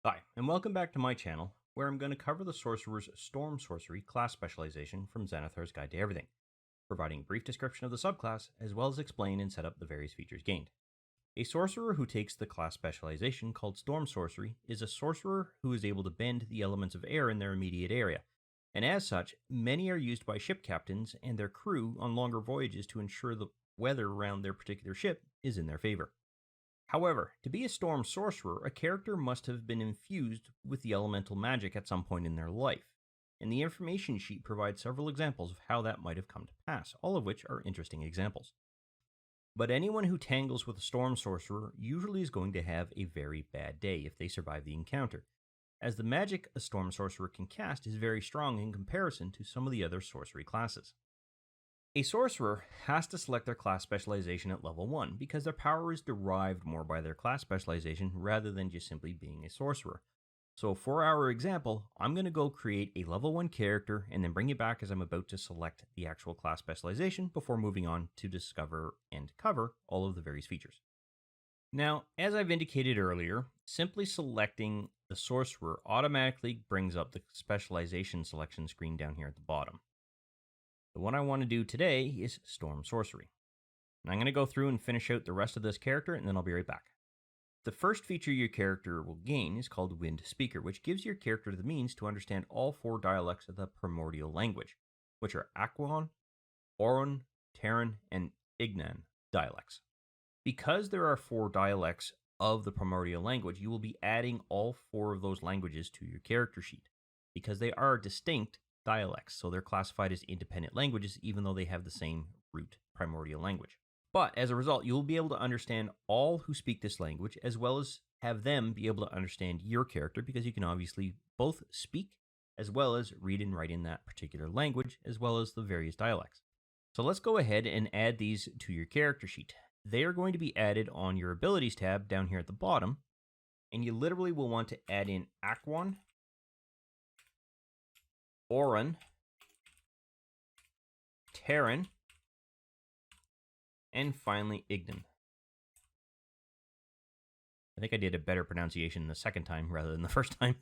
Hi, and welcome back to my channel, where I'm going to cover the Sorcerer's Storm Sorcery class specialization from Xanathar's Guide to Everything, providing a brief description of the subclass, as well as explain and set up the various features gained. A sorcerer who takes the class specialization called Storm Sorcery is a sorcerer who is able to bend the elements of air in their immediate area, and as such, many are used by ship captains and their crew on longer voyages to ensure the weather around their particular ship is in their favor. However, to be a storm sorcerer, a character must have been infused with the elemental magic at some point in their life, and the information sheet provides several examples of how that might have come to pass, all of which are interesting examples. But anyone who tangles with a storm sorcerer usually is going to have a very bad day if they survive the encounter, as the magic a storm sorcerer can cast is very strong in comparison to some of the other sorcery classes. A sorcerer has to select their class specialization at level 1 because their power is derived more by their class specialization rather than just simply being a sorcerer. So for our example, I'm going to go create a level 1 character and then bring it back as I'm about to select the actual class specialization before moving on to discover and cover all of the various features. Now, as I've indicated earlier, simply selecting the sorcerer automatically brings up the specialization selection screen down here at the bottom. The one I want to do today is Storm Sorcery. And I'm going to go through and finish out the rest of this character, and then I'll be right back. The first feature your character will gain is called Wind Speaker, which gives your character the means to understand all 4 dialects of the primordial language, which are Aquan, Oron, Terran, and Ignan dialects. Because there are 4 dialects of the primordial language, you will be adding all 4 of those languages to your character sheet, because they are distinct dialects, so they're classified as independent languages even though they have the same root primordial language. But as a result, you'll be able to understand all who speak this language, as well as have them be able to understand your character, because you can obviously both speak as well as read and write in that particular language, as well as the various dialects. So let's go ahead and add these to your character sheet. They are going to be added on your abilities tab down here at the bottom, and you literally will want to add in Aquan, Oron, Terran, and finally Ignan. I think I did a better pronunciation the second time rather than the first time.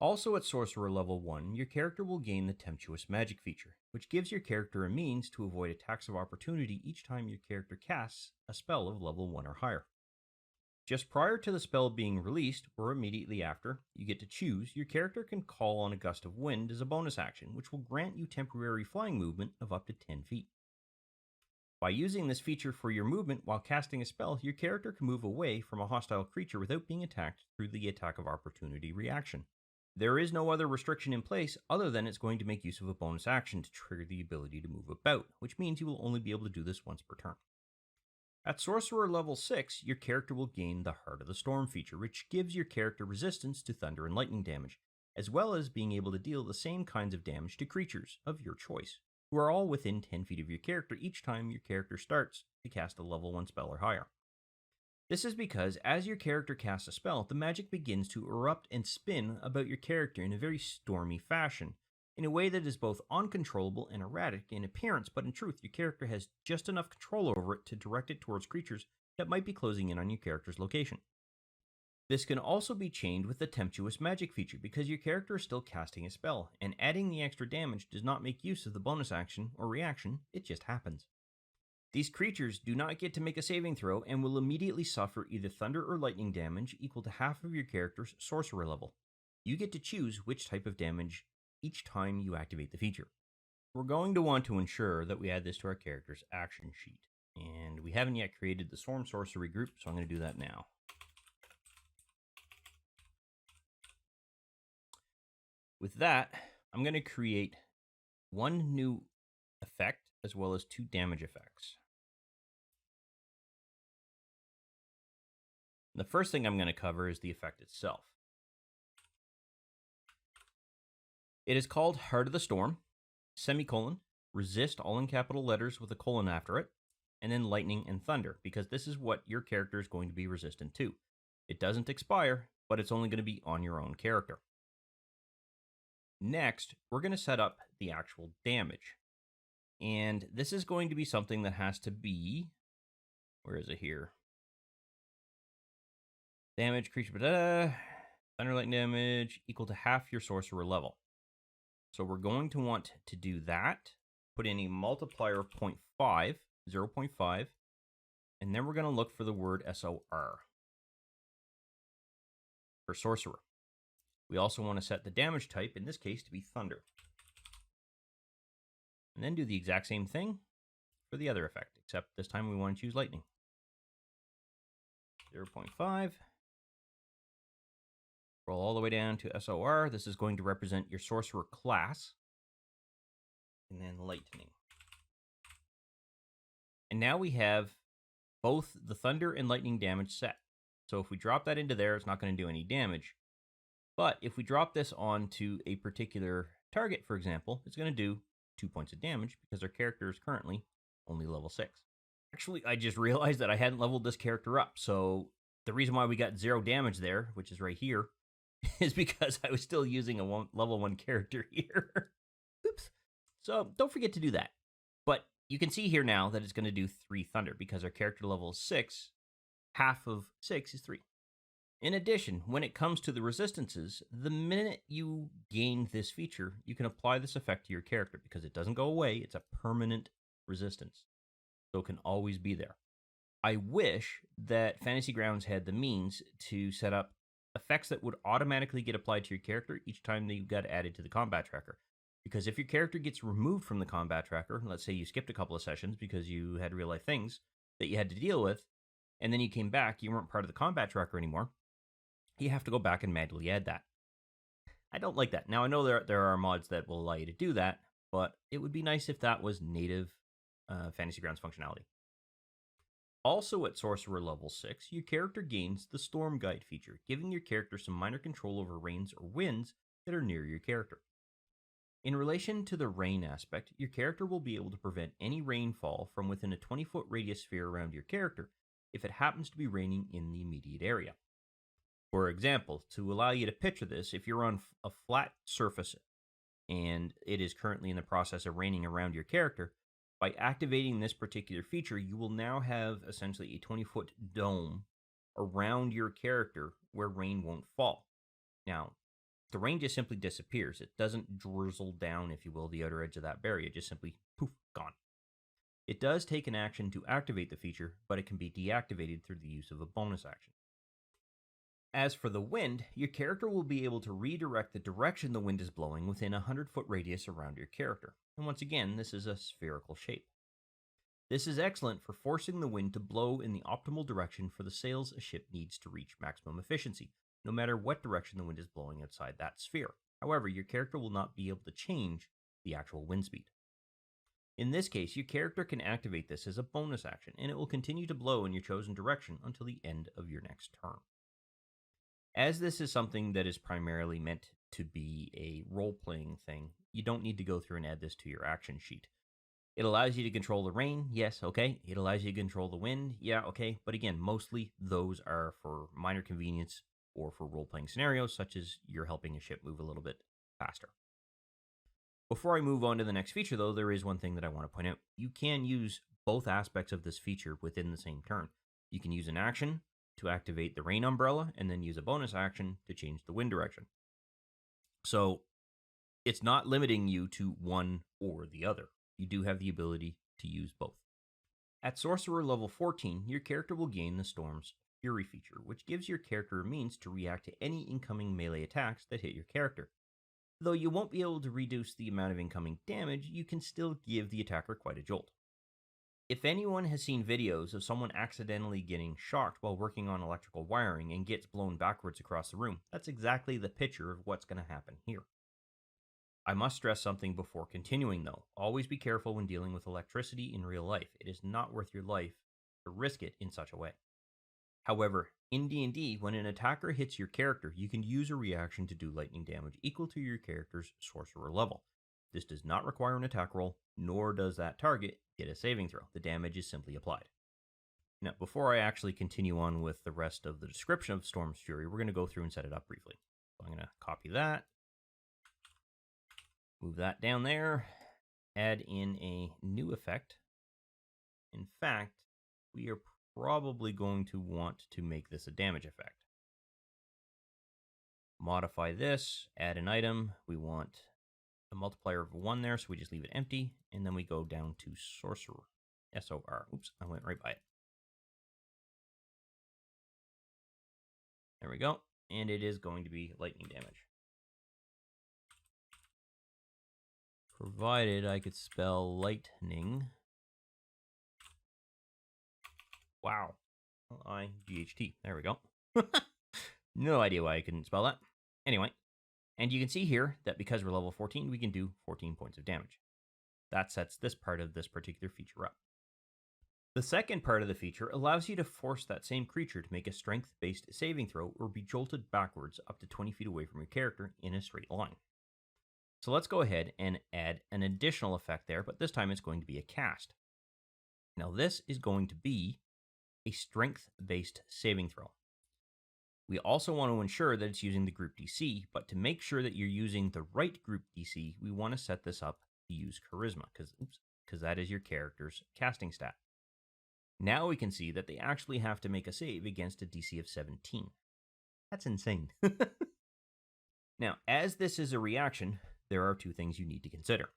Also at Sorcerer level 1, your character will gain the Tempestuous magic feature, which gives your character a means to avoid attacks of opportunity each time your character casts a spell of level 1 or higher. Just prior to the spell being released, or immediately after, you get to choose, your character can call on a gust of wind as a bonus action, which will grant you temporary flying movement of up to 10 feet. By using this feature for your movement while casting a spell, your character can move away from a hostile creature without being attacked through the attack of opportunity reaction. There is no other restriction in place other than it's going to make use of a bonus action to trigger the ability to move about, which means you will only be able to do this once per turn. At Sorcerer level 6, your character will gain the Heart of the Storm feature, which gives your character resistance to thunder and lightning damage, as well as being able to deal the same kinds of damage to creatures of your choice, who are all within 10 feet of your character each time your character starts to cast a level 1 spell or higher. This is because as your character casts a spell, the magic begins to erupt and spin about your character in a very stormy fashion, in a way that is both uncontrollable and erratic in appearance, but in truth, your character has just enough control over it to direct it towards creatures that might be closing in on your character's location. This can also be chained with the Tempestuous magic feature because your character is still casting a spell, and adding the extra damage does not make use of the bonus action or reaction, it just happens. These creatures do not get to make a saving throw and will immediately suffer either thunder or lightning damage equal to half of your character's sorcerer level. You get to choose which type of damage each time you activate the feature. We're going to want to ensure that we add this to our character's action sheet, and we haven't yet created the Storm Sorcery group, so I'm going to do that now. With that, I'm going to create one new effect as well as 2 damage effects. The first thing I'm going to cover is the effect itself. It is called Heart of the Storm, semicolon, resist all in capital letters with a colon after it, and then lightning and thunder, because this is what your character is going to be resistant to. It doesn't expire, but it's only going to be on your own character. Next, we're going to set up the actual damage. And this is going to be something that has to be, where is it here? Damage, creature, thunder lightning damage equal to half your sorcerer level. So we're going to want to do that. Put in a multiplier of 0.5, 0.5, and then we're going to look for the word SOR for sorcerer. We also want to set the damage type, in this case, to be thunder. And then do the exact same thing for the other effect, except this time we want to choose lightning. 0.5. Roll all the way down to SOR. This is going to represent your sorcerer class. And then lightning. And now we have both the thunder and lightning damage set. So if we drop that into there, it's not going to do any damage. But if we drop this onto a particular target, for example, it's going to do 2 points of damage because our character is currently only level 6. Actually, I just realized that I hadn't leveled this character up. So the reason why we got 0 damage there, which is right here, is because I was still using a level 1 character here. Oops. So don't forget to do that. But you can see here now that it's going to do 3 thunder because our character level is 6. Half of 6 is 3. In addition, when it comes to the resistances, the minute you gain this feature, you can apply this effect to your character because it doesn't go away. It's a permanent resistance. So it can always be there. I wish that Fantasy Grounds had the means to set up effects that would automatically get applied to your character each time that you got added to the combat tracker. Because if your character gets removed from the combat tracker, let's say you skipped a couple of sessions because you had real life things that you had to deal with, and then you came back, you weren't part of the combat tracker anymore, you have to go back and manually add that. I don't like that. Now, I know there are mods that will allow you to do that, but it would be nice if that was native Fantasy Grounds functionality. Also at Sorcerer level 6, your character gains the Storm Guide feature, giving your character some minor control over rains or winds that are near your character. In relation to the rain aspect, your character will be able to prevent any rainfall from within a 20-foot radius sphere around your character if it happens to be raining in the immediate area. For example, to allow you to picture this, if you're on a flat surface and it is currently in the process of raining around your character, by activating this particular feature, you will now have essentially a 20-foot dome around your character where rain won't fall. Now, the rain just simply disappears. It doesn't drizzle down, if you will, the outer edge of that barrier. It just simply, poof, gone. It does take an action to activate the feature, but it can be deactivated through the use of a bonus action. As for the wind, your character will be able to redirect the direction the wind is blowing within a 100-foot radius around your character. And once again, this is a spherical shape. This is excellent for forcing the wind to blow in the optimal direction for the sails a ship needs to reach maximum efficiency, no matter what direction the wind is blowing outside that sphere. However, your character will not be able to change the actual wind speed. In this case, your character can activate this as a bonus action, and it will continue to blow in your chosen direction until the end of your next turn. As this is something that is primarily meant to be a role-playing thing, you don't need to go through and add this to your action sheet. It allows you to control the rain, yes, okay. It allows you to control the wind, yeah, okay. But again, mostly those are for minor convenience or for role-playing scenarios, such as you're helping a ship move a little bit faster. Before I move on to the next feature, though, there is one thing that I want to point out. You can use both aspects of this feature within the same turn. You can use an action to activate the rain umbrella, and then use a bonus action to change the wind direction. So it's not limiting you to one or the other. You do have the ability to use both. At Sorcerer level 14, your character will gain the Storm's Fury feature, which gives your character a means to react to any incoming melee attacks that hit your character. Though you won't be able to reduce the amount of incoming damage, you can still give the attacker quite a jolt. If anyone has seen videos of someone accidentally getting shocked while working on electrical wiring and gets blown backwards across the room, that's exactly the picture of what's going to happen here. I must stress something before continuing though. Always be careful when dealing with electricity in real life. It is not worth your life to risk it in such a way. However, in D&D, when an attacker hits your character, you can use a reaction to do lightning damage equal to your character's sorcerer level. This does not require an attack roll, nor does that target get a saving throw. The damage is simply applied. Now, before I actually continue on with the rest of the description of Storm's Fury, we're going to go through and set it up briefly. So I'm going to copy that, move that down there, add in a new effect. In fact, we are probably going to want to make this a damage effect. modify this, add an item. We want a multiplier of 1 there, so we just leave it empty. And then we go down to Sorcerer. S-O-R. Oops, I went right by it. There we go. And it is going to be lightning damage. Provided I could spell lightning. Wow. L-I-G-H-T. There we go. No idea why I couldn't spell that. Anyway, and you can see here that because we're level 14, we can do 14 points of damage. That sets this part of this particular feature up. The second part of the feature allows you to force that same creature to make a strength-based saving throw or be jolted backwards up to 20 feet away from your character in a straight line. So let's go ahead and add an additional effect there, but this time it's going to be a cast. Now this is going to be a strength-based saving throw. We also want to ensure that it's using the group DC, but to make sure that you're using the right group DC, we want to set this up to use Charisma, because that is your character's casting stat. Now we can see that they actually have to make a save against a DC of 17. That's insane. Now, as this is a reaction, there are two things you need to consider.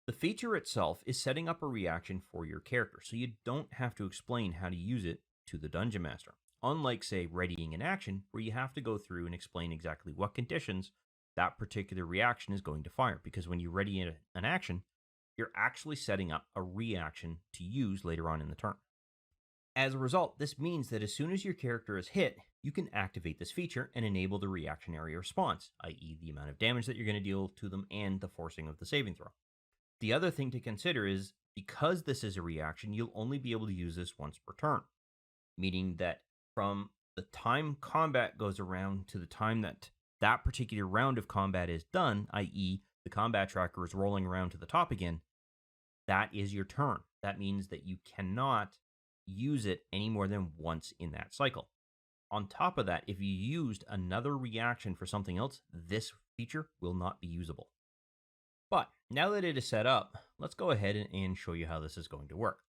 The feature itself is setting up a reaction for your character, so you don't have to explain how to use it to the Dungeon Master. Unlike, say, readying an action, where you have to go through and explain exactly what conditions that particular reaction is going to fire, because when you ready an action, you're actually setting up a reaction to use later on in the turn. As a result, this means that as soon as your character is hit, you can activate this feature and enable the reactionary response, i.e. the amount of damage that you're going to deal to them and the forcing of the saving throw. The other thing to consider is, because this is a reaction, you'll only be able to use this once per turn, meaning that from the time combat goes around to the time that that particular round of combat is done, i.e. the combat tracker is rolling around to the top again, that is your turn. That means that you cannot use it any more than once in that cycle. On top of that, if you used another reaction for something else, this feature will not be usable. But now that it is set up, let's go ahead and show you how this is going to work.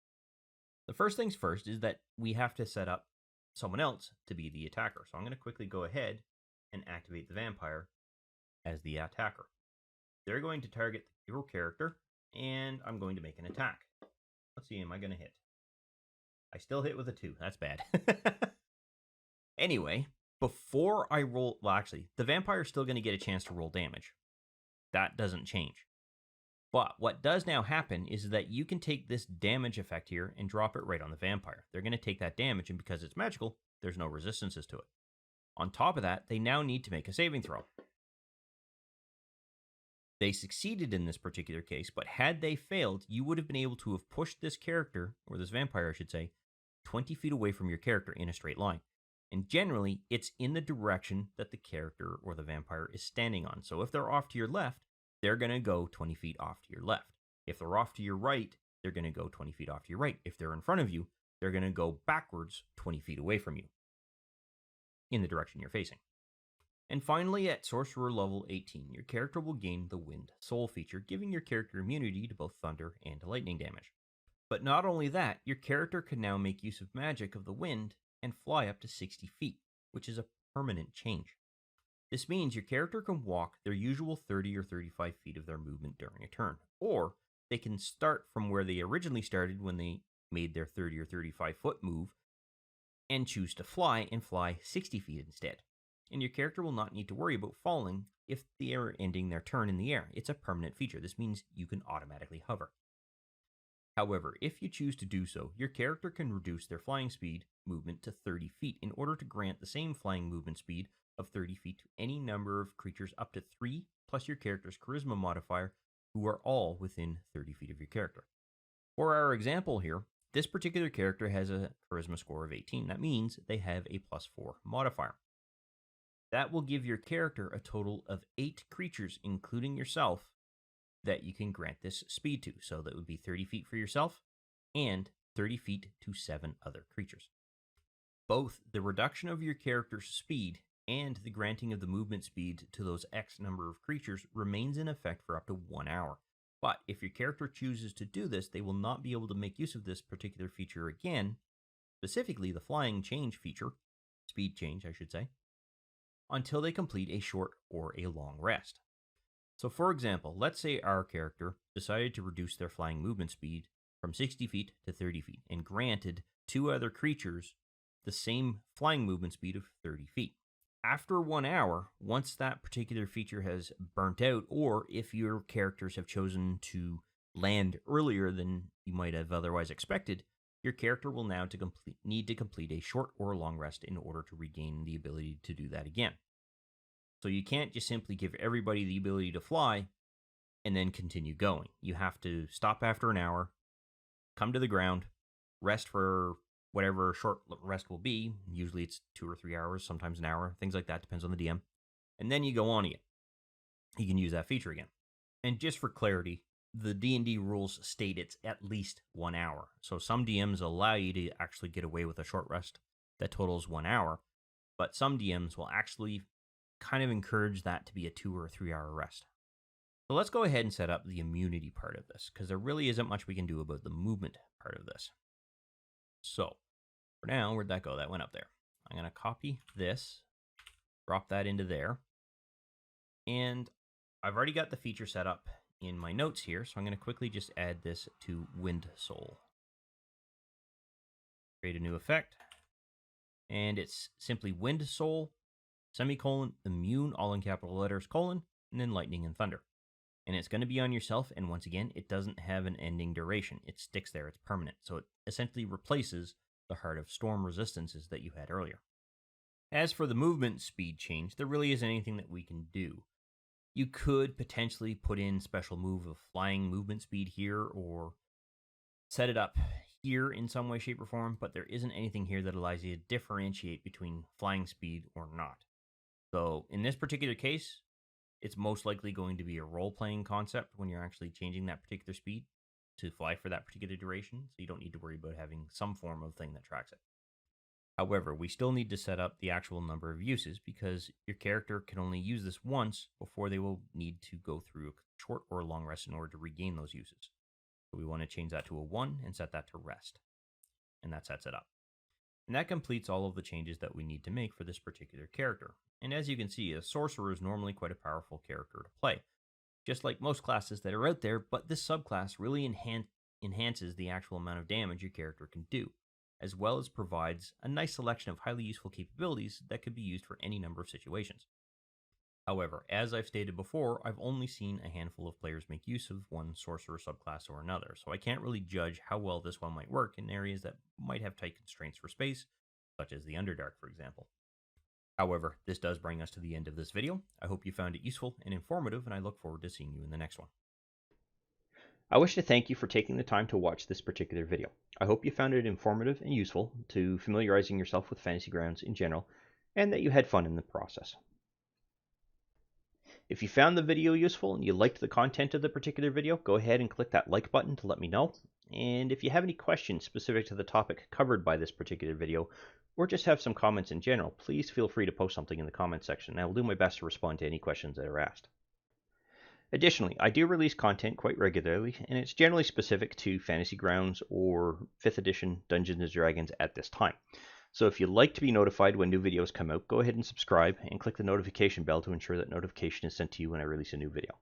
The first things first is that we have to set up someone else to be the attacker. So I'm going to quickly go ahead and activate the vampire as the attacker. They're going to target the hero character, and I'm going to make an attack. Let's see, am I going to hit? I still hit with a 2. That's bad. Anyway, before I roll... Well, actually, the vampire is still going to get a chance to roll damage. That doesn't change. But what does now happen is that you can take this damage effect here and drop it right on the vampire. They're going to take that damage, and because it's magical, there's no resistances to it. On top of that, they now need to make a saving throw. They succeeded in this particular case, but had they failed, you would have been able to have pushed this character, or this vampire I should say, 20 feet away from your character in a straight line. And generally, it's in the direction that the character or the vampire is standing on. So if they're off to your left, they're going to go 20 feet off to your left. If they're off to your right, they're going to go 20 feet off to your right. If they're in front of you, they're going to go backwards 20 feet away from you in the direction you're facing. And finally, at Sorcerer level 18, your character will gain the Wind Soul feature, giving your character immunity to both thunder and lightning damage. But not only that, your character can now make use of magic of the wind and fly up to 60 feet, which is a permanent change. This means your character can walk their usual 30 or 35 feet of their movement during a turn, or they can start from where they originally started when they made their 30 or 35 foot move and choose to fly and fly 60 feet instead. And your character will not need to worry about falling if they are ending their turn in the air. It's a permanent feature. This means you can automatically hover. However, if you choose to do so, your character can reduce their flying speed movement to 30 feet in order to grant the same flying movement speed of 30 feet to any number of creatures up to 3 plus your character's charisma modifier who are all within 30 feet of your character. For our example here, this particular character has a charisma score of 18. That means they have a +4 modifier. That will give your character a total of 8 creatures, including yourself, that you can grant this speed to. So that would be 30 feet for yourself and 30 feet to 7 other creatures. Both the reduction of your character's speed and the granting of the movement speed to those X number of creatures remains in effect for up to 1 hour. But if your character chooses to do this, they will not be able to make use of this particular feature again, specifically the flying change feature, speed change I should say, until they complete a short or a long rest. So for example, let's say our character decided to reduce their flying movement speed from 60 feet to 30 feet and granted 2 other creatures the same flying movement speed of 30 feet. After 1 hour, once that particular feature has burnt out, or if your characters have chosen to land earlier than you might have otherwise expected, your character will now need to complete a short or long rest in order to regain the ability to do that again. So you can't just simply give everybody the ability to fly and then continue going. You have to stop after an hour, come to the ground, rest for whatever short rest will be. Usually it's 2 or 3 hours, sometimes an hour, things like that, depends on the DM. And then you go on again. You can use that feature again. And just for clarity, the D&D rules state it's at least 1 hour. So some DMs allow you to actually get away with a short rest that totals 1 hour, but some DMs will actually kind of encourage that to be a 2 or 3 hour rest. So let's go ahead and set up the immunity part of this, because there really isn't much we can do about the movement part of this. So for now, where'd that go? That went up there. I'm going to copy this, drop that into there, and I've already got the feature set up in my notes here, so I'm going to quickly just add this to Wind Soul. Create a new effect, and it's simply Wind Soul, semicolon, immune, all in capital letters, colon, and then lightning and thunder. And it's going to be on yourself, and once again, it doesn't have an ending duration. It sticks there, it's permanent. So it essentially replaces the Heart of Storm resistances that you had earlier. As for the movement speed change, there really isn't anything that we can do. You could potentially put in special move of flying movement speed here, or set it up here in some way, shape, or form, but there isn't anything here that allows you to differentiate between flying speed or not. So in this particular case, it's most likely going to be a role-playing concept when you're actually changing that particular speed to fly for that particular duration, so you don't need to worry about having some form of thing that tracks it. However, we still need to set up the actual number of uses, because your character can only use this once before they will need to go through a short or long rest in order to regain those uses. So we want to change that to a 1 and set that to rest. And that sets it up. And that completes all of the changes that we need to make for this particular character. And as you can see, a Sorcerer is normally quite a powerful character to play, just like most classes that are out there, but this subclass really enhances the actual amount of damage your character can do, as well as provides a nice selection of highly useful capabilities that could be used for any number of situations. However, as I've stated before, I've only seen a handful of players make use of one Sorcerer subclass or another, so I can't really judge how well this one might work in areas that might have tight constraints for space, such as the Underdark, for example. However, this does bring us to the end of this video. I hope you found it useful and informative, and I look forward to seeing you in the next one. I wish to thank you for taking the time to watch this particular video. I hope you found it informative and useful to familiarizing yourself with Fantasy Grounds in general, and that you had fun in the process. If you found the video useful and you liked the content of the particular video, go ahead and click that like button to let me know. And if you have any questions specific to the topic covered by this particular video, or just have some comments in general, please feel free to post something in the comments section, and I will do my best to respond to any questions that are asked. Additionally, I do release content quite regularly, and it's generally specific to Fantasy Grounds or 5th edition Dungeons & Dragons at this time. So if you'd like to be notified when new videos come out, go ahead and subscribe and click the notification bell to ensure that notification is sent to you when I release a new video.